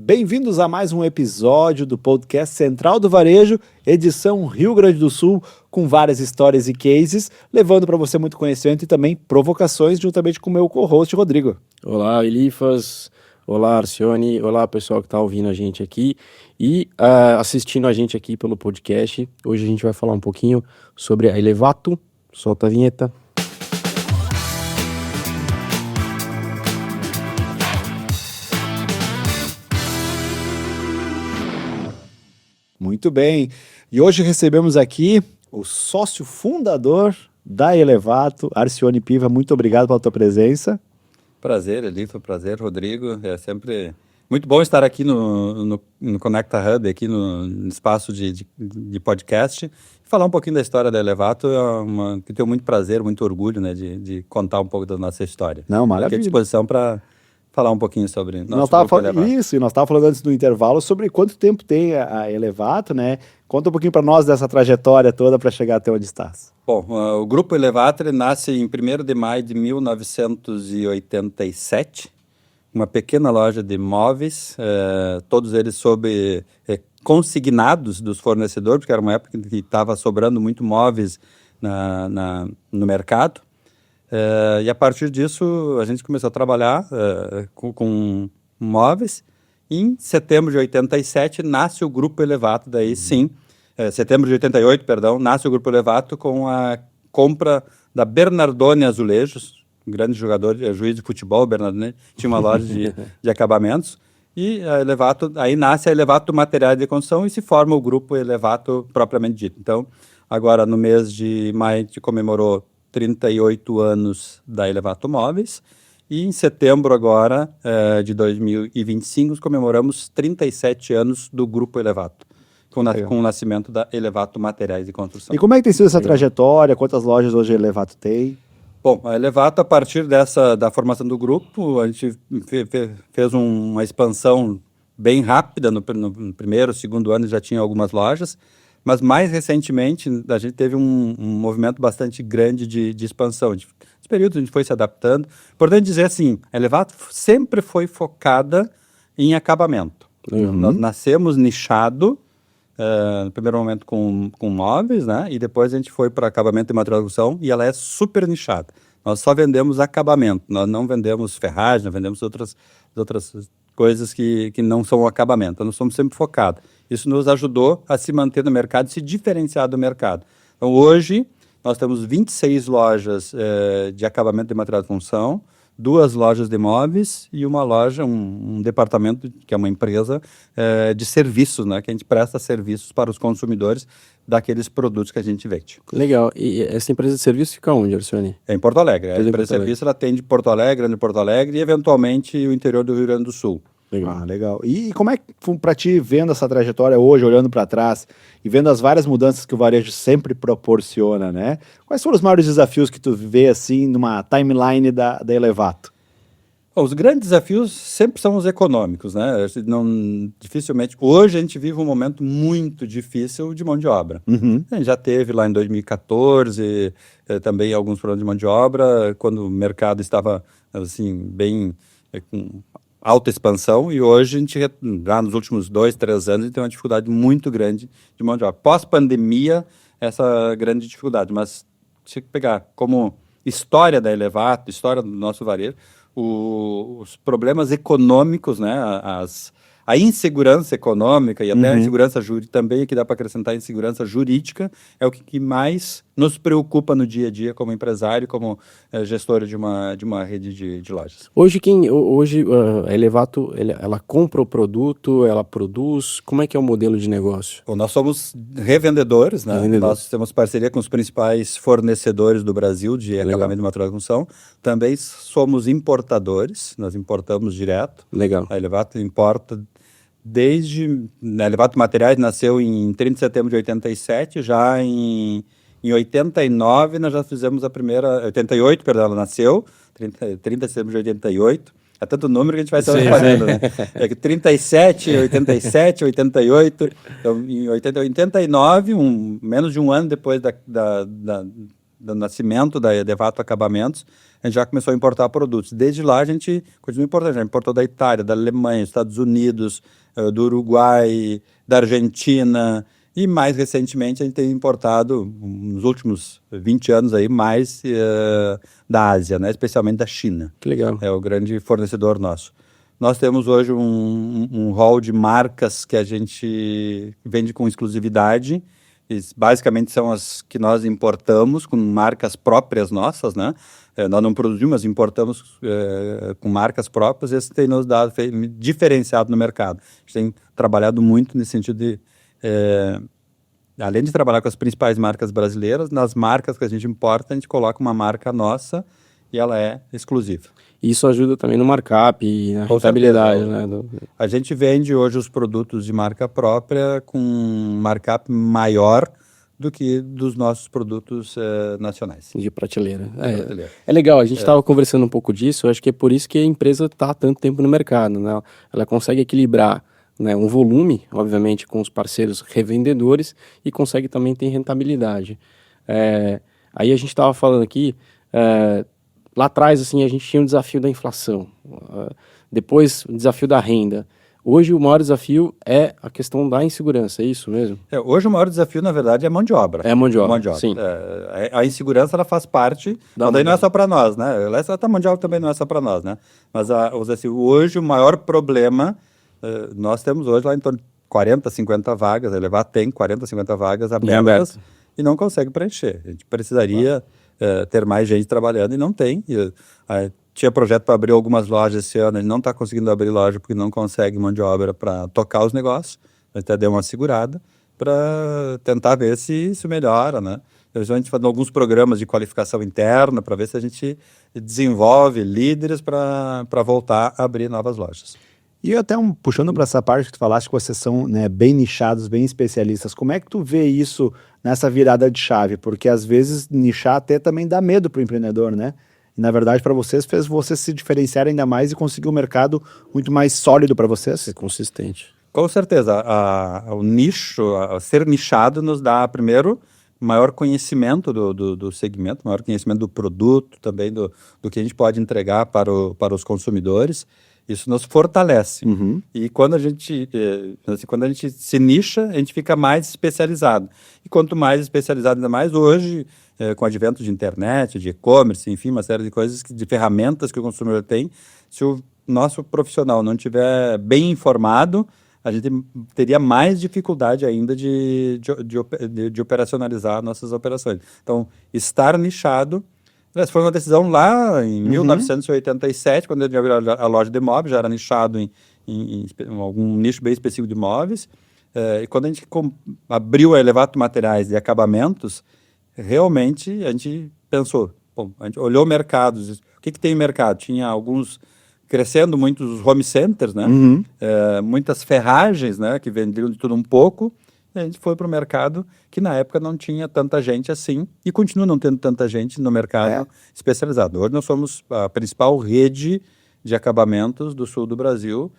Bem-vindos a mais um episódio do podcast Central do Varejo, edição Rio Grande do Sul, com várias histórias e cases, levando para você muito conhecimento e também provocações, juntamente com o meu co-host, Rodrigo. Olá, Elifas. Olá, Arcione. Olá, pessoal que está ouvindo a gente aqui e assistindo a gente aqui pelo podcast. Hoje a gente vai falar um pouquinho sobre a Elevato. Solta a vinheta. Muito bem. E hoje recebemos aqui o sócio fundador da Elevato, Arcione Piva. Muito obrigado pela tua presença. Prazer, Elifas. Prazer, Rodrigo. É sempre muito bom estar aqui no Conecta Hub, aqui no espaço de podcast. Falar um pouquinho da história da Elevato, que tenho muito prazer, muito orgulho, né, de contar um pouco da nossa história. Não, maravilha. Aqui à disposição para falar um pouquinho sobre nós estávamos falando antes do intervalo sobre quanto tempo tem a Elevato, né? Conta um pouquinho para nós dessa trajetória toda para chegar até onde estás. Bom, o Grupo Elevato nasce em 1º de maio de 1987, uma pequena loja de móveis, todos eles sob consignados dos fornecedores, porque era uma época que estava sobrando muito móveis no mercado. E a partir disso a gente começou a trabalhar com móveis. Em setembro de 87 nasce o Grupo Elevato, daí sim, setembro de 88, perdão, nasce o Grupo Elevato com a compra da Bernardone Azulejos, um grande jogador, juiz de futebol, Bernardone, tinha uma loja de acabamentos, e a Elevato, aí nasce a Elevato Materiais de Construção e se forma o Grupo Elevato propriamente dito. Então, agora no mês de maio a gente comemorou 38 anos da Elevato Móveis e em setembro agora de 2025 comemoramos 37 anos do Grupo Elevato, com o nascimento da Elevato Materiais de Construção. E como é que tem sido essa trajetória? Quantas lojas hoje a Elevato tem? Bom, a Elevato, a partir da formação do grupo, a gente fez uma expansão bem rápida. No primeiro, segundo ano já tinha algumas lojas, mas mais recentemente a gente teve um movimento bastante grande de expansão. Nesse período a gente foi se adaptando. Importante dizer assim, a Elevato sempre foi focada em acabamento. Nós nascemos nichado, no primeiro momento com móveis, né? E depois a gente foi para acabamento e material de construção e ela é super nichada. Nós só vendemos acabamento, nós não vendemos ferragem, nós vendemos outras coisas que não são acabamento. Então, nós somos sempre focados. Isso nos ajudou a se manter no mercado e se diferenciar do mercado. Então, hoje, nós temos 26 lojas de acabamento de material de construção, 2 lojas de móveis e uma loja, um departamento, que é uma empresa de serviços, né, que a gente presta serviços para os consumidores daqueles produtos que a gente vende. Legal. E essa empresa de serviço fica onde, Arcione? É em Porto Alegre. A empresa de serviço ela atende Porto Alegre, Grande Porto Alegre e, eventualmente, o interior do Rio Grande do Sul. Legal. Ah, legal. E como é que, para ti, vendo essa trajetória hoje, olhando para trás e vendo as várias mudanças que o varejo sempre proporciona, né? Quais foram os maiores desafios que tu vê, assim, numa timeline da Elevato? Os grandes desafios sempre são os econômicos, né? Dificilmente. Hoje a gente vive um momento muito difícil de mão de obra. A gente já teve lá em 2014 também alguns problemas de mão de obra, quando o mercado estava assim, bem com alta expansão, e hoje a gente, já nos últimos 2, 3 anos, a gente tem uma dificuldade muito grande de mão de obra. Pós-pandemia, essa grande dificuldade, mas se pegar como história da Elevato, história do nosso varejo, os problemas econômicos, né, a insegurança econômica e até a insegurança jurídica também, que dá para acrescentar a insegurança jurídica, é o que mais nos preocupa no dia a dia como empresário, como gestor de uma rede de lojas. Hoje a Elevato, ela compra o produto, ela produz, como é que é o modelo de negócio? Bom, nós somos revendedores, né? Nós temos parceria com os principais fornecedores do Brasil de acabamento de material de construção. Também somos importadores, nós importamos direto. Legal. A Elevato importa a Elevato Materiais nasceu em 30 de setembro de 87, já em 89 nós já fizemos a primeira, 88, perdão, ela nasceu, 30 de setembro de 88, é tanto número que a gente vai se fazendo, né? É que 37, 87, 88, então em 89, menos de um ano depois do nascimento da Elevato Acabamentos, a gente já começou a importar produtos. Desde lá a gente continua importando, já importou da Itália, da Alemanha, Estados Unidos, do Uruguai, da Argentina, e mais recentemente a gente tem importado, nos últimos 20 anos aí, mais da Ásia, né? Especialmente da China. Que legal. É o grande fornecedor nosso. Nós temos hoje um hall de marcas que a gente vende com exclusividade. Basicamente são as que nós importamos com marcas próprias nossas, né? Nós não produzimos, mas importamos com marcas próprias. Esse tem nos dado diferenciado no mercado. A gente tem trabalhado muito nesse sentido de, além de trabalhar com as principais marcas brasileiras, nas marcas que a gente importa, a gente coloca uma marca nossa e ela é exclusiva. Isso ajuda também no markup e na Com rentabilidade, certeza. né? A gente vende hoje os produtos de marca própria com um markup maior do que dos nossos produtos nacionais. De prateleira. prateleira. É legal, a gente estava conversando um pouco disso, eu acho que é por isso que a empresa está há tanto tempo no mercado, né? Ela consegue equilibrar, né, um volume, obviamente, com os parceiros revendedores e consegue também ter rentabilidade. Aí a gente estava falando aqui, lá atrás, assim, a gente tinha o desafio da inflação, depois o desafio da renda. Hoje o maior desafio é a questão da insegurança, é isso mesmo? Hoje o maior desafio, na verdade, é a mão de obra. É a mão de obra, sim. A insegurança, ela faz parte, mas daí não é só para nós, né? A mão de obra também não é só para nós, né? Mas assim, hoje o maior problema, nós temos hoje lá em torno de 40, 50 vagas, a Elevato tem 40, 50 vagas abertas e não consegue preencher. A gente precisaria ter mais gente trabalhando e não tem. Tinha projeto para abrir algumas lojas esse ano, a gente não está conseguindo abrir loja porque não consegue mão de obra para tocar os negócios. A gente até deu uma segurada para tentar ver se isso melhora, né? A gente faz alguns programas de qualificação interna para ver se a gente desenvolve líderes para voltar a abrir novas lojas. E até puxando para essa parte que tu falaste que vocês são, né, bem nichados, bem especialistas, como é que tu vê isso nessa virada de chave? Porque às vezes nichar até também dá medo para o empreendedor, né? E na verdade para vocês fez vocês se diferenciar ainda mais e conseguir um mercado muito mais sólido para vocês. É consistente. Com certeza, o nicho, ser nichado nos dá primeiro maior conhecimento do segmento, maior conhecimento do produto, também do que a gente pode entregar para os consumidores. Isso nos fortalece. E quando a gente se nicha, a gente fica mais especializado. E quanto mais especializado, ainda mais hoje, com o advento de internet, de e-commerce, enfim, uma série de coisas, de ferramentas que o consumidor tem, se o nosso profissional não estiver bem informado, a gente teria mais dificuldade ainda de operacionalizar nossas operações. Então, estar nichado. Essa foi uma decisão lá em 1987, quando eu abri a loja de imóveis, já era nichado em algum nicho bem específico de imóveis. E quando a gente abriu a Elevato Materiais e Acabamentos, realmente a gente pensou, a gente olhou o mercado, o que tem no mercado? Tinha alguns, crescendo muito os home centers, né? Muitas ferragens, né, que vendiam de tudo um pouco. A gente foi para o mercado que na época não tinha tanta gente assim e continua não tendo tanta gente no mercado especializado. Hoje nós somos a principal rede de acabamentos do sul do Brasil,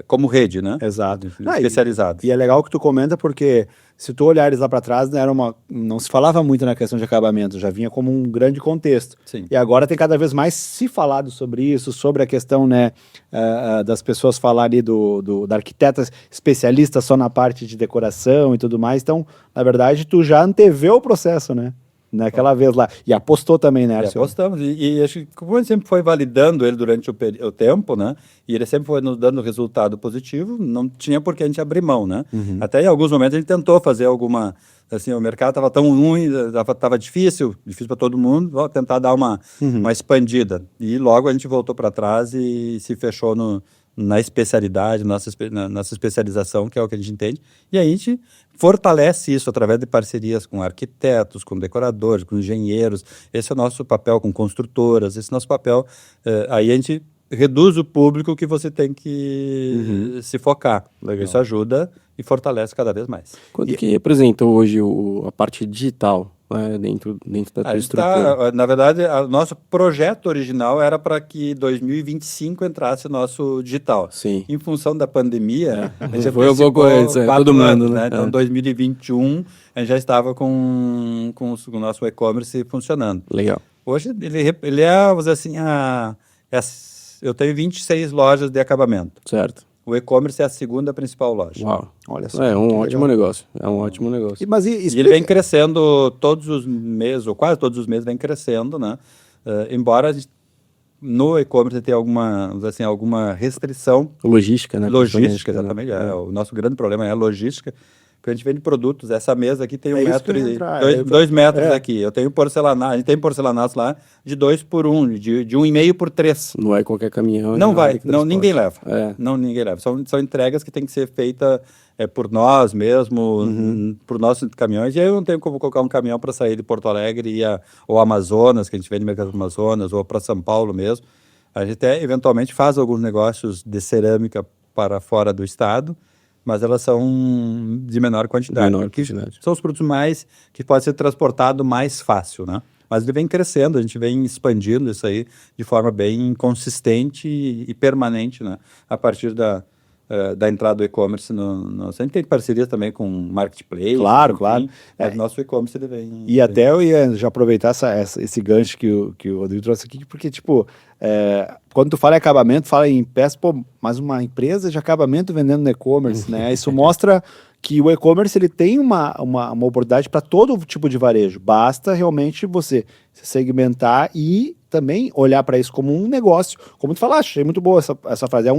como rede, né? Exato. Especializado. E é legal que tu comenta porque se tu olhares lá para trás, né, não se falava muito na questão de acabamento, já vinha como um grande contexto. Sim. E agora tem cada vez mais se falado sobre isso, sobre a questão, né, das pessoas falarem da arquiteta especialista só na parte de decoração e tudo mais. Então, na verdade, tu já anteveu o processo, né? Naquela vez lá. E apostou também, né, Arcio? Apostamos. E acho que como a gente sempre foi validando ele durante o tempo, né? E ele sempre foi nos dando resultado positivo, não tinha por que a gente abrir mão, né? Até em alguns momentos a gente tentou fazer alguma... Assim, o mercado estava tão ruim, estava difícil para todo mundo, vou tentar dar uma expandida. E logo a gente voltou para trás e se fechou na especialidade, nossa especialização, que é o que a gente entende. E aí a gente fortalece isso através de parcerias com arquitetos, com decoradores, com engenheiros. Esse é o nosso papel, com construtoras, esse é o nosso papel. Aí a gente reduz o público que você tem que se focar. Legal. Isso ajuda e fortalece cada vez mais. Quanto que representa hoje a parte digital, né, dentro da tua estrutura? Na verdade, o nosso projeto original era para que 2025 entrasse o nosso digital. Sim. Em função da pandemia, a gente Foi alguma coisa, todo mundo, né? Então, 2021, a gente já estava com o nosso e-commerce funcionando. Legal. Hoje ele é, vamos dizer assim, eu tenho 26 lojas de acabamento. Certo. O e-commerce é a segunda principal loja. Uau. Olha só. É um que ótimo legal. negócio. É um ótimo negócio. Mas E ele vem crescendo todos os meses, ou quase todos os meses vem crescendo, né? Embora a gente, no e-commerce tenha alguma, vamos dizer assim, alguma restrição. Logística, né? Logística, Principalmente, exatamente. né? O nosso grande problema é a logística, porque a gente vende produtos. Essa mesa aqui tem É isso que eu ia entrar. 2 metros É. aqui. Eu tenho porcelanato, a gente tem porcelanato lá de 2 por 1, de 1,5 por 3. Não é qualquer caminhão. Não vai, que não, transporte. ninguém leva. É. Não, ninguém leva. São entregas que tem que ser feitas por nós mesmo, por nossos caminhões. E aí eu não tenho como colocar um caminhão para sair de Porto Alegre e ou Amazonas, que a gente vende no mercado do Amazonas, ou para São Paulo mesmo. A gente até eventualmente faz alguns negócios de cerâmica para fora do estado, mas elas são de menor quantidade. Menor porque quantidade. são os produtos mais que pode ser transportado mais fácil, né? Mas ele vem crescendo, a gente vem expandindo isso aí de forma bem consistente e permanente, né? A partir da entrada do e-commerce. A gente tem parceria também com Marketplace. Claro, enfim, claro. Mas o nosso e-commerce ele vem... E até eu ia já aproveitar esse gancho que o Rodrigo trouxe aqui, porque, tipo, quando tu fala em acabamento, fala em peça, pô, mas uma empresa de acabamento vendendo no e-commerce, né? Isso mostra que o e-commerce ele tem uma oportunidade para todo tipo de varejo. Basta realmente você se segmentar e também olhar para isso como um negócio. Como tu falaste, achei muito boa essa frase.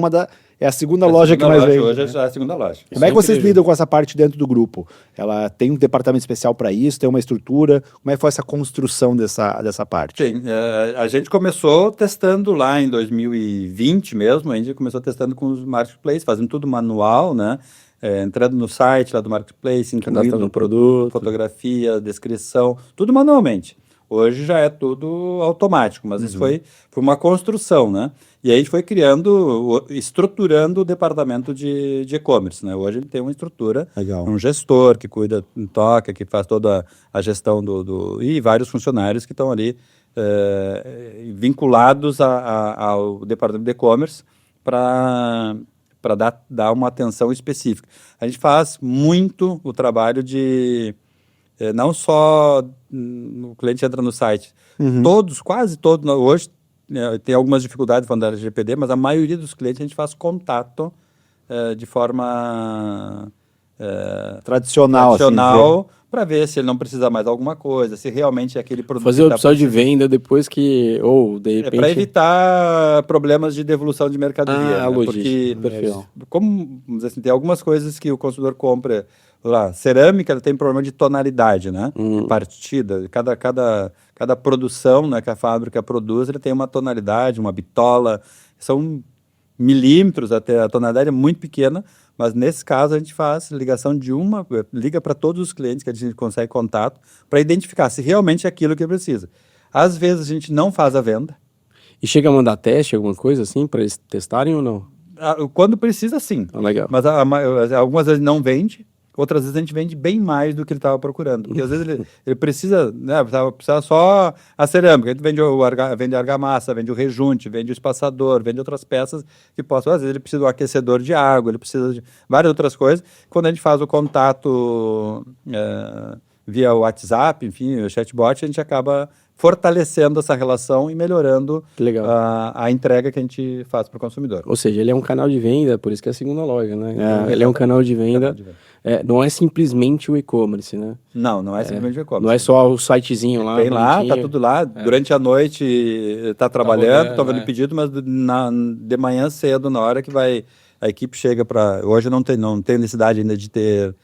É a segunda loja que mais vende. Hoje né? é a segunda loja. Como é que vocês incrível. lidam com essa parte dentro do grupo? Ela tem um departamento especial para isso, tem uma estrutura? Como é que foi essa construção dessa parte? Sim, a gente começou testando lá em 2020 mesmo, a gente começou testando com os marketplaces, fazendo tudo manual, né? Entrando no site lá do marketplace, incluindo Cadastrando o produto. fotografia, descrição, tudo manualmente. Hoje já é tudo automático, mas isso foi uma construção, né? E aí a gente foi estruturando o departamento de e-commerce, né? Hoje ele tem uma estrutura, Legal. um gestor que cuida, toca, que faz toda a gestão e vários funcionários que estão ali vinculados ao departamento de e-commerce para dar uma atenção específica. A gente faz muito o trabalho de não só o cliente entra no site, quase todos, hoje tem algumas dificuldades falando da LGPD, mas a maioria dos clientes a gente faz contato de forma Tradicional, assim, para ver se ele não precisa mais de alguma coisa, se realmente é aquele produto Fazer que a opção de venda depois que, ou de repente... para evitar problemas de devolução de mercadoria. Ah, né? logística, Porque, perfeito. como vamos dizer assim, tem algumas coisas que o consumidor compra, lá, cerâmica ela tem problema de tonalidade, né? De partida. Cada produção, né, que a fábrica produz, ele tem uma tonalidade, uma bitola, são milímetros até, a tonalidade é muito pequena, mas nesse caso a gente faz ligação liga para todos os clientes que a gente consegue contato para identificar se realmente é aquilo que precisa. Às vezes a gente não faz a venda. E chega a mandar teste, alguma coisa assim, para eles testarem ou não? Quando precisa, sim. Ah, legal. Mas algumas vezes não vende, outras vezes a gente vende bem mais do que ele estava procurando. Porque às vezes ele precisa, né, precisa só a cerâmica. A gente vende a argamassa, vende o rejunte, vende o espaçador, vende outras peças que possam. Às vezes ele precisa de um aquecedor de água, ele precisa de várias outras coisas. Quando a gente faz o contato via WhatsApp, enfim, o chatbot, a gente acaba fortalecendo essa relação e melhorando Legal. a entrega que a gente faz para o consumidor. Ou seja, ele é um canal de venda, por isso que é a segunda loja, né? Então, É. ele é um canal de venda, Canal de venda. não é simplesmente o e-commerce, né? Não é simplesmente o e-commerce. Não é só o sitezinho lá. Tem lá, tá bonitinho. tudo lá. Durante a noite tá trabalhando, rodando, tá vendo pedido, mas de manhã cedo, na hora que a equipe chega para... Hoje não tem necessidade ainda de ter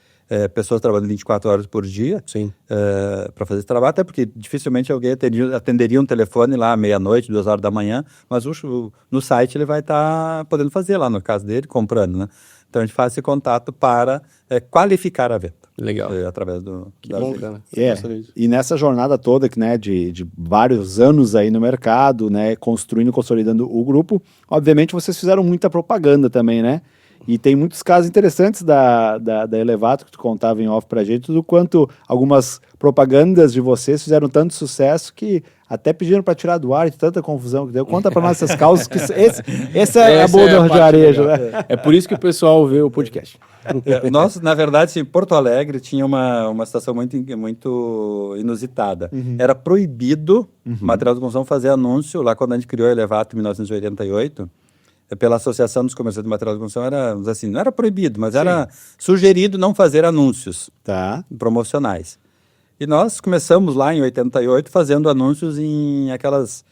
pessoas trabalhando 24 horas por dia Sim. para fazer esse trabalho, até porque dificilmente alguém atenderia um telefone lá meia-noite, 2 horas da manhã, mas no site ele vai estar podendo fazer lá, no caso dele, comprando, né? Então a gente faz esse contato para qualificar a venda. Legal. Através da Bom, venda. cara. E nessa jornada toda, né, de vários anos aí no mercado, né, construindo e consolidando o grupo, obviamente vocês fizeram muita propaganda também, né? E tem muitos casos interessantes da Elevato que tu contava em off pra gente, do quanto algumas propagandas de vocês fizeram tanto sucesso que até pediram para tirar do ar de tanta confusão que deu. Conta para nós essas causas, que essa é a boa do varejo, né? É por isso que o pessoal vê o podcast. Nós, na verdade, em Porto Alegre tinha uma situação muito inusitada. Era proibido material de construção fazer anúncio, lá quando a gente criou a Elevato em 1988, pela Associação dos Comerciantes de Material de Construção, era, assim, não era proibido, mas era sugerido não fazer anúncios promocionais. E nós começamos lá em 88 fazendo anúncios em aquelas,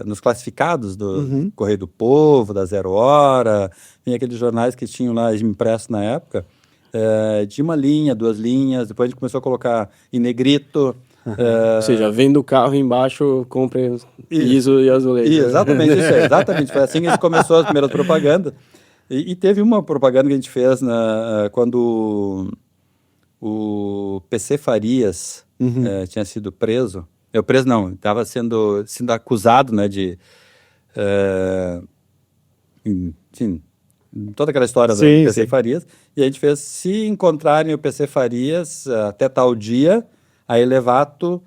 nos classificados do Correio do Povo, da Zero Hora, em aqueles jornais que tinham lá impressos na época, de 1 linha, 2 linhas, depois a gente começou a colocar em negrito. Ou seja, vendo o carro embaixo, compre piso e azulejo. Exatamente isso aí, exatamente. Foi assim que começou as primeiras propagandas. E teve uma propaganda que a gente fez quando o PC Farias tinha sido preso. Preso não, estava sendo acusado, né, de... enfim, toda aquela história do PC Farias. E a gente fez, se encontrarem o PC Farias até tal dia, a Elevato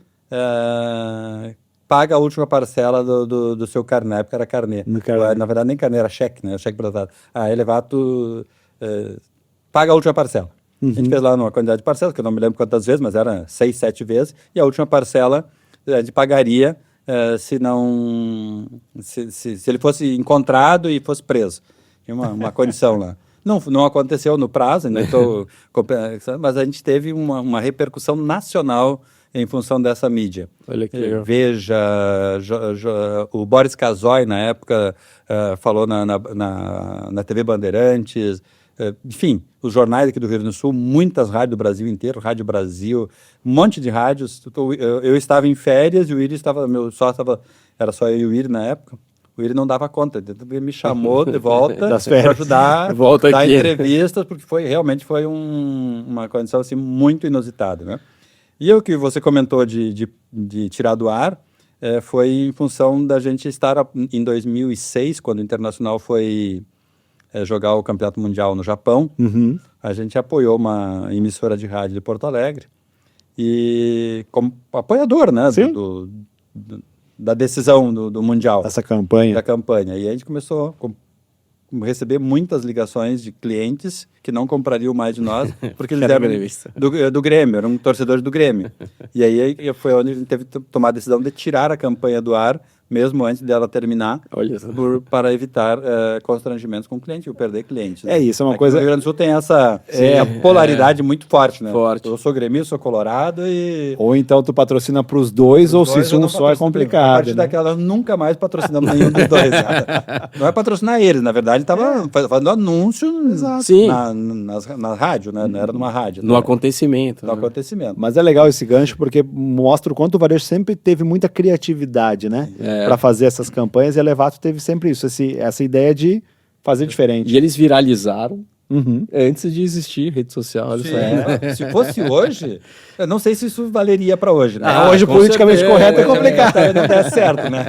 paga a última parcela do seu carnê. Na época era carnê. Na verdade, nem carnê, era cheque, né? Cheque prestado. A Elevato paga a última parcela. A gente fez lá numa quantidade de parcelas, que eu não me lembro quantas vezes, mas era 6, 7 vezes. E a última parcela a gente pagaria se ele fosse encontrado e fosse preso. Tinha uma condição lá. Não aconteceu no prazo, né? Mas a gente teve uma repercussão nacional em função dessa mídia. Olha que legal. Veja, o Boris Casoy, na época, falou na TV Bandeirantes, enfim, os jornais aqui do Rio Grande do Sul, muitas rádios do Brasil inteiro, Rádio Brasil, um monte de rádios. Eu estava em férias e o Iri estava, era só eu e o Iri na época. O Iri não dava conta, ele me chamou de volta para ajudar a dar entrevistas, porque realmente foi uma condição assim, muito inusitada, né? E o que você comentou de tirar do ar foi em função da gente estar em 2006, quando o Internacional foi jogar o Campeonato Mundial no Japão. A gente apoiou uma emissora de rádio de Porto Alegre e como apoiador, né, da decisão do Mundial. Essa campanha. Da campanha. E a gente começou a receber muitas ligações de clientes que não comprariam mais de nós, porque eles eram do Grêmio, eram torcedores do Grêmio. E aí foi onde a gente teve que tomar a decisão de tirar a campanha do ar, mesmo antes dela terminar, para evitar constrangimentos com o cliente, ou perder clientes. Né? Isso é uma coisa... O Rio Grande do Sul tem essa polaridade muito forte, né? Forte. Eu sou gremista, sou colorado e... Ou então tu patrocina para os dois, ou se um só é complicado. A partir daquela, nunca mais patrocinamos nenhum dos dois. Não é patrocinar eles, na verdade, estava fazendo anúncio na rádio, né? Não era numa rádio. No acontecimento. No acontecimento. Mas é legal esse gancho, porque mostra o quanto o varejo sempre teve muita criatividade, né? Para fazer essas campanhas, e a Elevato teve sempre isso, essa ideia de fazer diferente. E eles viralizaram antes de existir rede social. Se fosse hoje, eu não sei se isso valeria para hoje, né? Hoje, politicamente correto é complicado. Não der certo, né?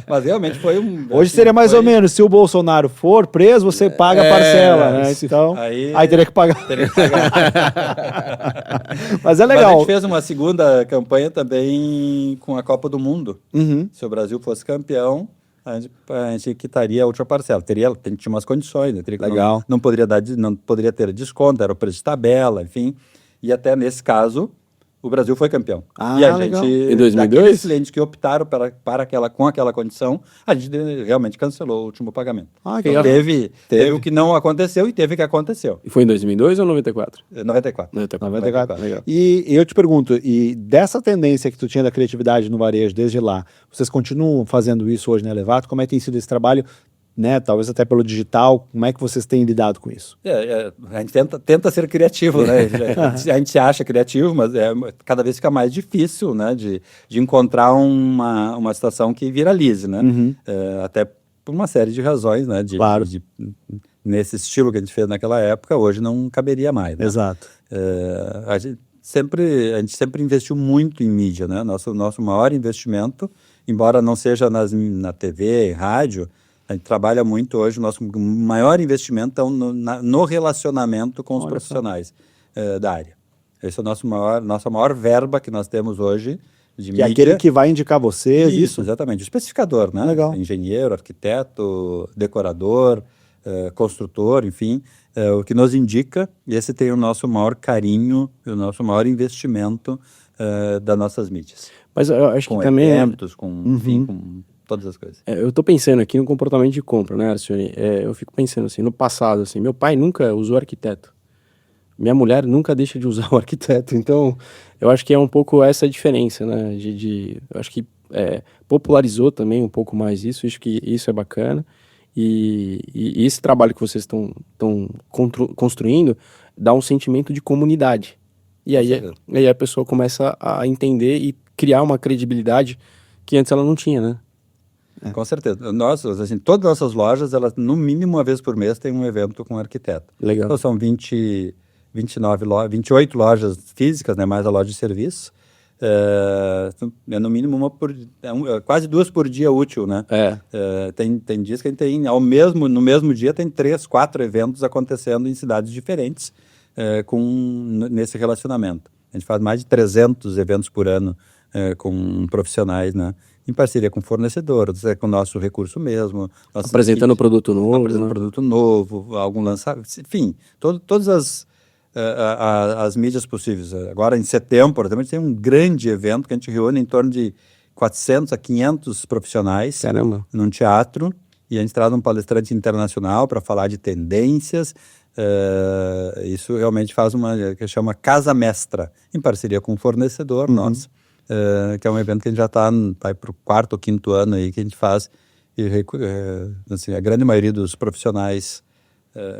Mas realmente foi Hoje seria mais ou menos, se o Bolsonaro for preso, você paga a parcela, né? Então, aí teria que pagar. Mas é legal. Mas a gente fez uma segunda campanha também com a Copa do Mundo. Se o Brasil fosse campeão, a gente quitaria a última parcela. Tinha umas condições, né? Legal. Não poderia ter desconto, era o preço de tabela, enfim. E até nesse caso, o Brasil foi campeão. E a legal. gente, em 2002? daqueles clientes que optaram com aquela condição, a gente realmente cancelou o último pagamento. Então, teve o que não aconteceu e teve o que aconteceu. E foi em 2002 ou 94? 94. 94. Legal. E eu te pergunto, e dessa tendência que tu tinha da criatividade no varejo desde lá, vocês continuam fazendo isso hoje na Elevato? Como é que tem sido esse trabalho, né? Talvez até pelo digital, como é que vocês têm lidado com isso? A gente tenta ser criativo, né? A gente se acha criativo, mas cada vez fica mais difícil, né? De encontrar uma situação que viralize, né? Até por uma série de razões, né? Claro. Nesse estilo que a gente fez naquela época, hoje não caberia mais, né? Exato. A gente sempre investiu muito em mídia, né? Nosso maior investimento, embora não seja na TV, rádio, A gente trabalha muito hoje, o nosso maior investimento é no relacionamento com os Olha profissionais da área. Esse é nossa maior verba que nós temos hoje de Que é mídia. aquele que vai indicar você, isso? Exatamente. O especificador, né? Legal. Engenheiro, arquiteto, decorador, construtor, enfim, o que nos indica, e esse tem o nosso maior carinho e o nosso maior investimento das nossas mídias. Mas eu acho Com que também eventos, enfim, com todas as coisas. eu tô pensando aqui no comportamento de compra, né, Arcione? Eu fico pensando assim, no passado, assim, meu pai nunca usou arquiteto. Minha mulher nunca deixa de usar o arquiteto. Então, eu acho que é um pouco essa a diferença, né? Eu acho que popularizou também um pouco mais isso. Acho que isso é bacana. E esse trabalho que vocês estão construindo dá um sentimento de comunidade. E aí a pessoa começa a entender e criar uma credibilidade que antes ela não tinha, né? Com certeza. Assim, todas as nossas lojas, elas, no mínimo uma vez por mês, tem um evento com um arquiteto. Legal. Então, são 28 lojas físicas, né, mais a loja de serviço. No mínimo quase 2 por dia útil, né? Tem dias que a gente tem, no mesmo dia, tem 3, 4 eventos acontecendo em cidades diferentes nesse relacionamento. A gente faz mais de 300 eventos por ano com profissionais, né? Em parceria com fornecedores, com o nosso recurso mesmo. Apresentando produto novo. Apresentando produto novo, algum lançamento, enfim, todas as mídias possíveis. Agora, em setembro, por exemplo, a gente tem um grande evento que a gente reúne em torno de 400 a 500 profissionais. Caramba. Num teatro, e a gente traz um palestrante internacional para falar de tendências. Isso realmente faz que chama Casa Mestra, em parceria com o fornecedor nosso, que é um evento que a gente já vai para o 4º ou 5º ano aí que a gente faz, e assim, a grande maioria dos profissionais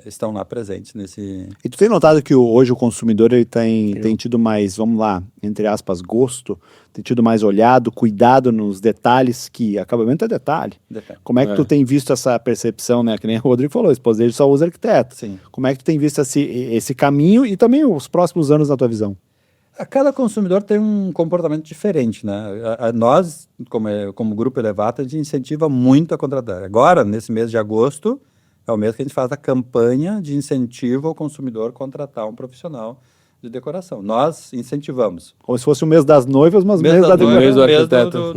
estão lá presentes nesse... E tu tem notado que hoje o consumidor ele tem tido mais, vamos lá, entre aspas, gosto, tem tido mais olhado, cuidado nos detalhes, que acabamento é detalhe. Como é que tu tem visto essa percepção, né? Que nem o Rodrigo falou, a esposa dele só usa arquiteto. Sim. Como é que tu tem visto esse caminho e também os próximos anos na tua visão? Cada consumidor tem um comportamento diferente, né? Nós, como Grupo Elevato, a gente incentiva muito a contratar. Agora, nesse mês de agosto, é o mês que a gente faz a campanha de incentivo ao consumidor contratar um profissional de decoração. Nós incentivamos. Como se fosse o mês das noivas, mas o mês da decoração. Mês do arquiteto.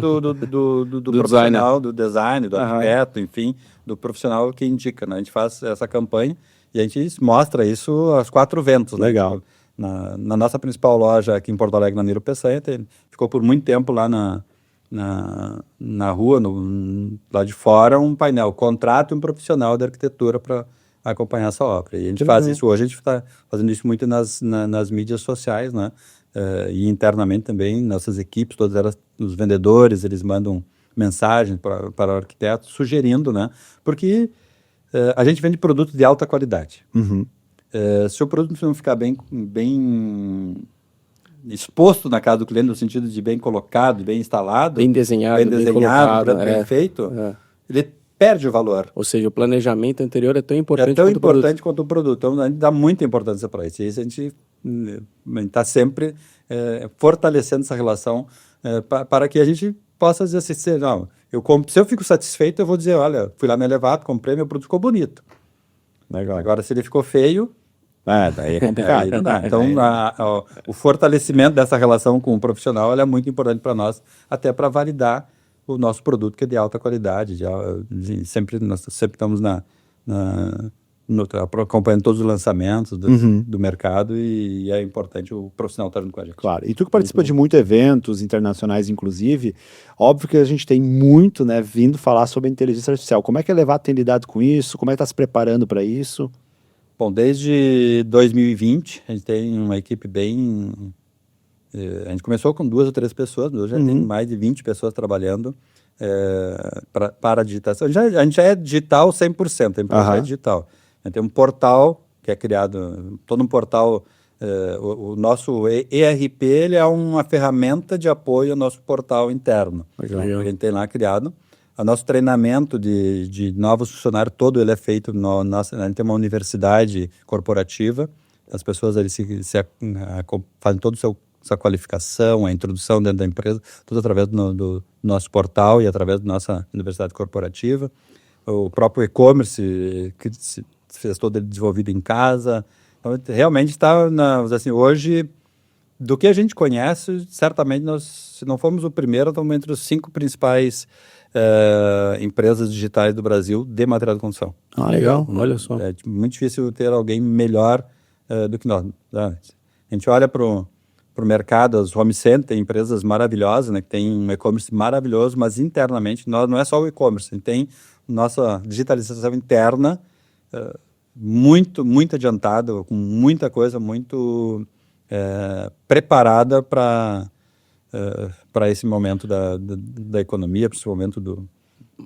Do profissional, do design, do arquiteto, enfim, do profissional que indica, né? A gente faz essa campanha e a gente mostra isso aos 4 ventos. Legal. Né? Na nossa principal loja aqui em Porto Alegre, na Niro Peçanha, ficou por muito tempo lá na rua, lá de fora, um painel, contrate um profissional de arquitetura para acompanhar essa obra. E a gente faz isso hoje, a gente está fazendo isso muito nas mídias sociais, né? E internamente também, nossas equipes, todas elas, os vendedores, eles mandam mensagens para o arquiteto, sugerindo, né? Porque a gente vende produto de alta qualidade. Se o produto não ficar bem exposto na casa do cliente, no sentido de bem colocado, bem instalado, bem desenhado, bem feito, ele perde o valor. Ou seja, o planejamento anterior é tão importante quanto o produto. Então, a gente dá muita importância para isso. E isso a gente está sempre fortalecendo essa relação para que a gente possa dizer assim, se eu fico satisfeito, eu vou dizer, olha, fui lá no Elevato, comprei, meu produto ficou bonito. Legal. Agora, se ele ficou feio... daí é complicado. Então, o fortalecimento dessa relação com o profissional é muito importante para nós, até para validar o nosso produto, que é de alta qualidade. Nós sempre estamos acompanhando todos os lançamentos do mercado e é importante o profissional estar junto com a gente. Claro. E tu que participa de muitos eventos internacionais, inclusive, óbvio que a gente tem muito, né, vindo falar sobre a inteligência artificial. Como é que a Elevato tem lidado com isso? Como é que está se preparando para isso? Bom, desde 2020, a gente tem uma equipe bem... A gente começou com 2 ou 3 pessoas, hoje já tem mais de 20 pessoas trabalhando para a digitação. A gente já é digital 100%, a empresa é digital. A gente tem um portal que é criado, todo um portal, o nosso ERP, ele é uma ferramenta de apoio ao nosso portal interno. Legal. A gente tem lá criado. O nosso treinamento de novos funcionários, todo ele é feito, a gente tem uma universidade corporativa, as pessoas ali fazem toda a sua qualificação, a introdução dentro da empresa, tudo através do nosso portal e através da nossa universidade corporativa. o próprio e-commerce, que se fez todo ele desenvolvido em casa. Então, realmente está, assim, hoje, do que a gente conhece, certamente nós, se não formos o primeiro, estamos entre os 5 principais empresas digitais do Brasil de material de construção. Ah, legal, olha só. É muito difícil ter alguém melhor do que nós. Tá? A gente olha para o mercado, as home center, tem empresas maravilhosas, né, que tem um e-commerce maravilhoso, mas internamente, nós, não é só o e-commerce, a gente tem nossa digitalização interna muito adiantada, com muita coisa muito preparada para esse momento da economia, para esse momento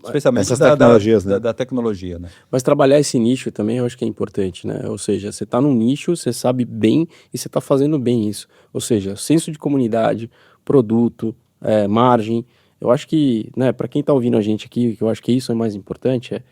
especialmente essas tecnologias, né? da tecnologia, né? Mas trabalhar esse nicho também eu acho que é importante, né? Ou seja, você está num nicho, você sabe bem e você está fazendo bem isso. Ou seja, senso de comunidade, produto, margem. Eu acho que, né, para quem está ouvindo a gente aqui, eu acho que isso é mais importante,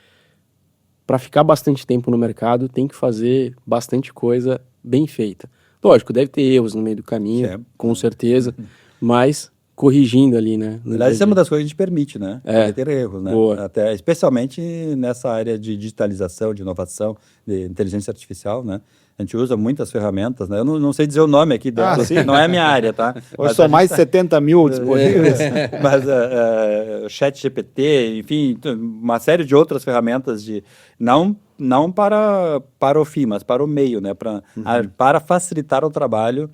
para ficar bastante tempo no mercado, tem que fazer bastante coisa bem feita. Lógico, deve ter erros no meio do caminho, Sempre. com certeza, mas corrigindo ali, né? Aliás, isso é uma das coisas que a gente permite, né? Ter erros, né? Boa. Até, especialmente nessa área de digitalização, de inovação, de inteligência artificial, né? A gente usa muitas ferramentas, né? Eu não sei dizer o nome aqui dela, sim. não é a minha área, tá? Hoje são mais de 70 mil disponíveis. Mas o ChatGPT, enfim, uma série de outras ferramentas não para o fim, mas para o meio, né? Para facilitar o trabalho,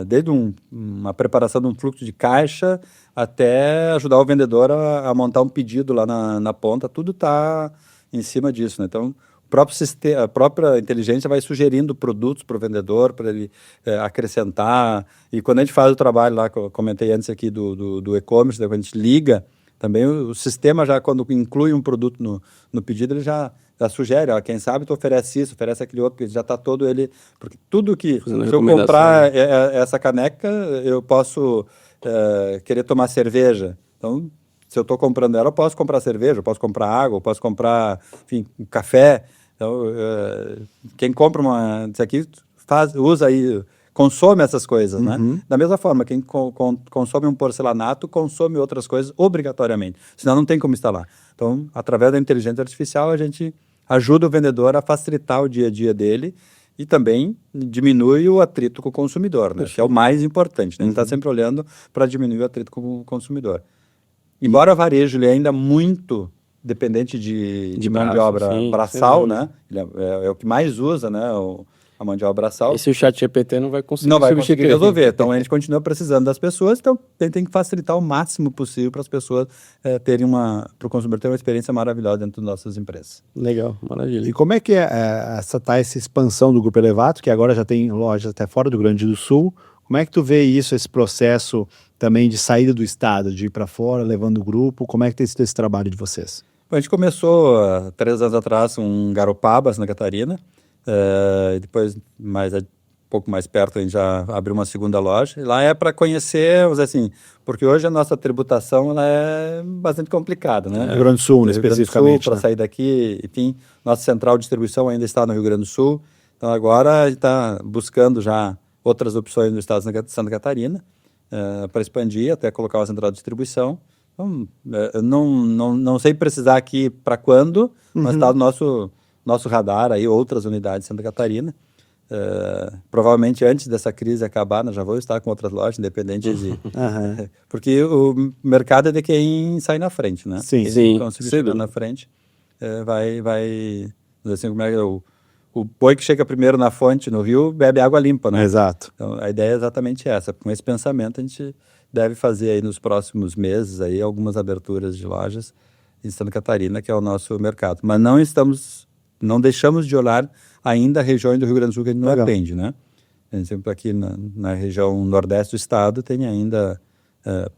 desde uma preparação de um fluxo de caixa até ajudar o vendedor a montar um pedido lá na ponta, tudo está em cima disso, né? Então, a própria inteligência vai sugerindo produtos para o vendedor, para ele acrescentar. E quando a gente faz o trabalho lá, que eu comentei antes aqui do e-commerce, quando a gente liga, também o sistema já, quando inclui um produto no pedido, ele já sugere, ó, quem sabe tu oferece isso, oferece aquele outro, porque já está todo ele... Porque tudo que... Se eu comprar essa caneca, eu posso querer tomar cerveja. Então, se eu estou comprando ela, eu posso comprar cerveja, eu posso comprar água, eu posso comprar, enfim, um café. Então, quem compra isso aqui, usa aí, consome essas coisas, né? Da mesma forma, quem consome um porcelanato, consome outras coisas obrigatoriamente, senão não tem como instalar. Então, através da inteligência artificial, a gente ajuda o vendedor a facilitar o dia a dia dele e também diminui o atrito com o consumidor, né? Que é o mais importante, né? A gente está sempre olhando para diminuir o atrito com o consumidor. Embora o varejo ele é ainda muito dependente de mão de obra braçal, né? Ele é o que mais usa, né? A mão de obra braçal. Esse o ChatGPT não vai conseguir resolver. Então, a gente continua precisando das pessoas, então a gente tem que facilitar o máximo possível para as pessoas para o consumidor ter uma experiência maravilhosa dentro das nossas empresas. Legal, maravilha. E como é que essa expansão do Grupo Elevato, que agora já tem lojas até fora do Rio Grande do Sul? Como é que tu vê isso, esse processo também de saída do estado, de ir para fora, levando o grupo? Como é que tem sido esse trabalho de vocês? Bom, a gente começou 3 anos atrás em Garopaba, Santa Catarina. Depois, um pouco mais perto, a gente já abriu uma segunda loja. E lá é para conhecer, vamos dizer assim, porque hoje a nossa tributação ela é bastante complicada, né? Rio Grande do Sul, especificamente. Para sair daqui, enfim, nossa central de distribuição ainda está no Rio Grande do Sul. Então agora a gente está buscando já outras opções no estado de Santa Catarina para expandir, até colocar uma central de distribuição. Então, não sei precisar aqui para quando, mas está no nosso radar aí outras unidades de Santa Catarina. Provavelmente antes dessa crise acabar, nós já vamos estar com outras lojas, independente de... Porque o mercado é de quem sai na frente, né? Sim. Quem conseguir chegar na frente, vai assim, como é que o boi que chega primeiro na fonte, no rio, bebe água limpa, né? Exato. Então, a ideia é exatamente essa. Com esse pensamento, a gente deve fazer aí nos próximos meses aí algumas aberturas de lojas em Santa Catarina, que é o nosso mercado. Mas não deixamos de olhar ainda regiões do Rio Grande do Sul que a gente não atende, né? Por exemplo, aqui na região nordeste do estado tem ainda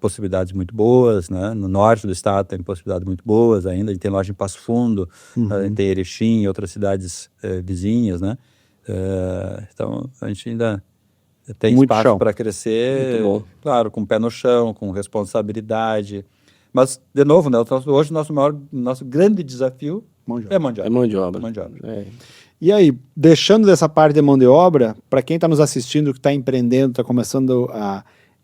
possibilidades muito boas, né? No norte do estado tem possibilidades muito boas ainda. A gente tem loja em Passo Fundo, a gente tem Erechim e outras cidades vizinhas, né? Então, a gente ainda tem muito espaço para crescer, muito bom. Claro, com o pé no chão, com responsabilidade. Mas, de novo, né? Hoje o nosso grande desafio é mão de obra. É mão de obra. Mão de obra. E aí, deixando dessa parte de mão de obra, para quem está nos assistindo, que está empreendendo, está começando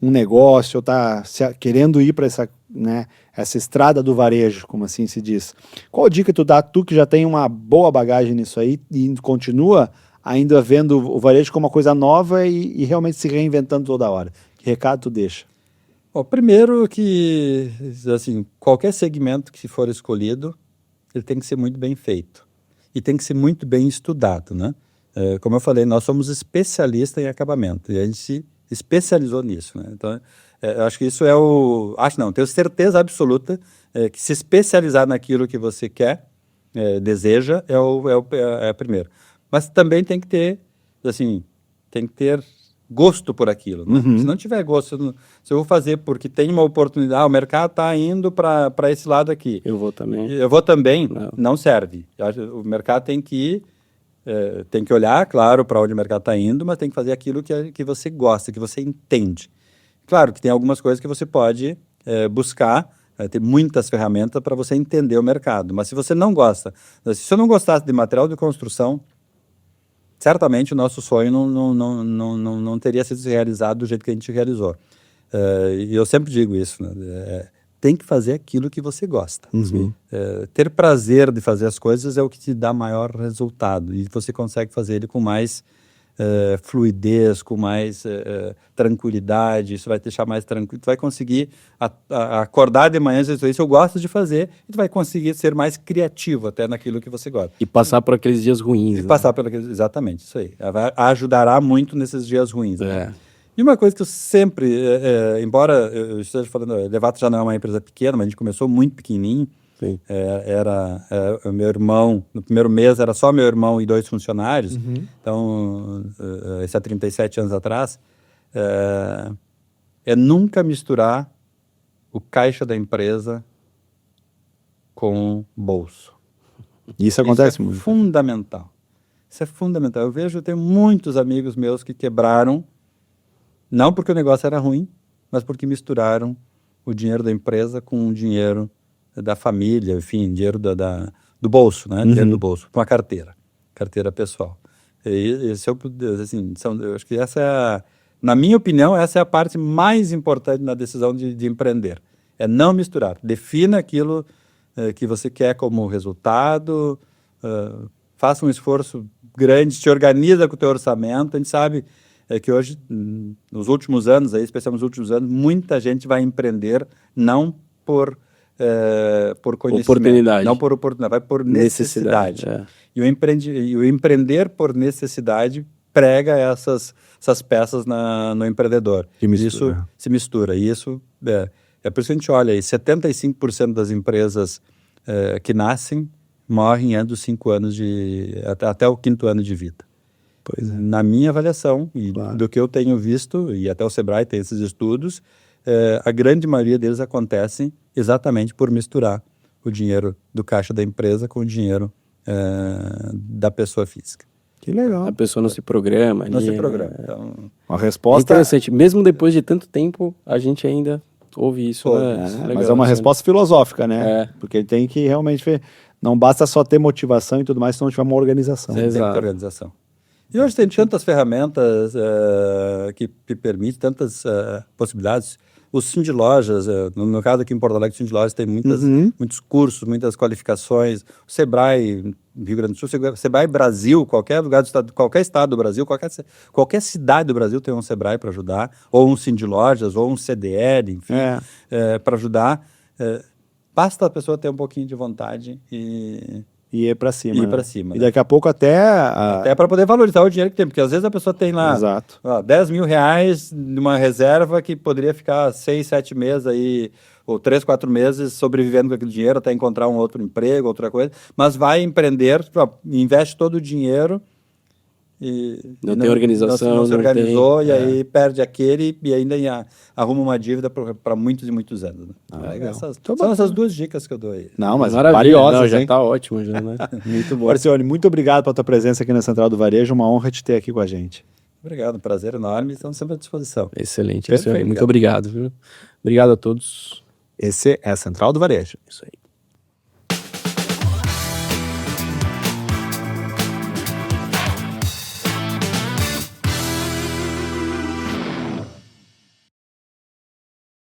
um negócio, ou está querendo ir para né, essa estrada do varejo, como assim se diz. Qual dica tu dá, tu que já tem uma boa bagagem nisso aí e continua ainda vendo o varejo como uma coisa nova e realmente se reinventando toda hora? Que recado tu deixa? Bom, primeiro que, assim, qualquer segmento que for escolhido, ele tem que ser muito bem feito e tem que ser muito bem estudado, né? Como eu falei, nós somos especialistas em acabamento e a gente se especializou nisso, né? Então, eu acho que isso é o... Acho não, tenho certeza absoluta que se especializar naquilo que você quer, deseja, é primeiro. Mas também tem que ter, assim, tem que ter gosto por aquilo, né? Se não tiver gosto, se eu vou fazer porque tem uma oportunidade, o mercado está indo para esse lado aqui. Eu vou também. Eu vou também, não serve. O mercado tem que ir, tem que olhar, claro, para onde o mercado está indo, mas tem que fazer aquilo que você gosta, que você entende. Claro que tem algumas coisas que você pode buscar, ter muitas ferramentas para você entender o mercado. Mas se você não gosta, se você não gostasse de material de construção, certamente o nosso sonho não teria sido realizado do jeito que a gente realizou. E eu sempre digo isso, né? Tem que fazer aquilo que você gosta. Ter prazer de fazer as coisas é o que te dá maior resultado. E você consegue fazer ele com mais fluidez, com mais tranquilidade. Isso vai te deixar mais tranquilo. Tu vai conseguir acordar de manhã e dizer, isso eu gosto de fazer, e tu vai conseguir ser mais criativo até naquilo que você gosta. E passar por aqueles dias ruins. Exatamente, isso aí. Ajudará muito nesses dias ruins. Né? É. E uma coisa que eu sempre, embora eu esteja falando, a Elevato já não é uma empresa pequena, mas a gente começou muito pequenininho. Sim. O meu irmão, no primeiro mês era só meu irmão e 2 funcionários, então, isso há 37 anos atrás, nunca misturar o caixa da empresa com o bolso. Isso acontece Isso é muito. fundamental. Isso é fundamental. Eu tenho muitos amigos meus que quebraram, não porque o negócio era ruim, mas porque misturaram o dinheiro da empresa com o dinheiro da família, enfim, dinheiro do bolso, né? Dinheiro do bolso, com a carteira pessoal. E eu acho que na minha opinião, essa é a parte mais importante na decisão de empreender. É não misturar. Defina aquilo que você quer como resultado, faça um esforço grande, te organiza com o teu orçamento. A gente sabe que hoje, nos últimos anos, especialmente nos últimos anos, muita gente vai empreender não por conhecimento, oportunidade. Não por oportunidade, vai por necessidade. E o empreender por necessidade prega essas peças no empreendedor. Isso se mistura. E isso é por isso que a gente olha aí, 75% das empresas que nascem morrem antes dos 5 anos até o 5º ano de vida. Pois é. Na minha avaliação, e do que eu tenho visto, e até o Sebrae tem esses estudos, a grande maioria deles acontecem exatamente por misturar o dinheiro do caixa da empresa com o dinheiro da pessoa física. Que legal. A pessoa não se programa. Não se programa. Então, uma resposta... É interessante. Mesmo depois de tanto tempo, a gente ainda ouve isso. Né? Mas é uma resposta filosófica, né? Porque tem que realmente ver. Não basta só ter motivação e tudo mais, se não tiver uma organização. Tem que ter organização. E hoje tem tantas ferramentas que permitem, tantas possibilidades. O Sim de Lojas, no meu caso aqui em Porto Alegre, o Sim de Lojas tem muitos cursos, muitas qualificações. O Sebrae, Rio Grande do Sul, Sebrae Brasil, qualquer lugar do estado, qualquer estado do Brasil, qualquer cidade do Brasil tem um Sebrae para ajudar, ou um Sim de Lojas, ou um CDL, enfim, para ajudar. Basta a pessoa ter um pouquinho de vontade e ir para cima. E daqui a pouco até para poder valorizar o dinheiro que tem, porque às vezes a pessoa tem lá R$10 mil numa reserva que poderia ficar 6, 7 meses aí, ou 3, 4 meses sobrevivendo com aquele dinheiro até encontrar um outro emprego, outra coisa, mas vai empreender, investe todo o dinheiro e não tem organização, não se organizou e aí perde aquele e ainda arruma uma dívida para muitos e muitos anos. Né? São essas 2 dicas que eu dou aí. Não, mas valiosas, já está ótimo, já, né? Muito bom. Marcione, muito obrigado pela tua presença aqui na Central do Varejo, uma honra te ter aqui com a gente. Obrigado, um prazer enorme, estamos sempre à disposição. Excelente, muito obrigado. Viu? Obrigado a todos. Esse é a Central do Varejo. Isso aí.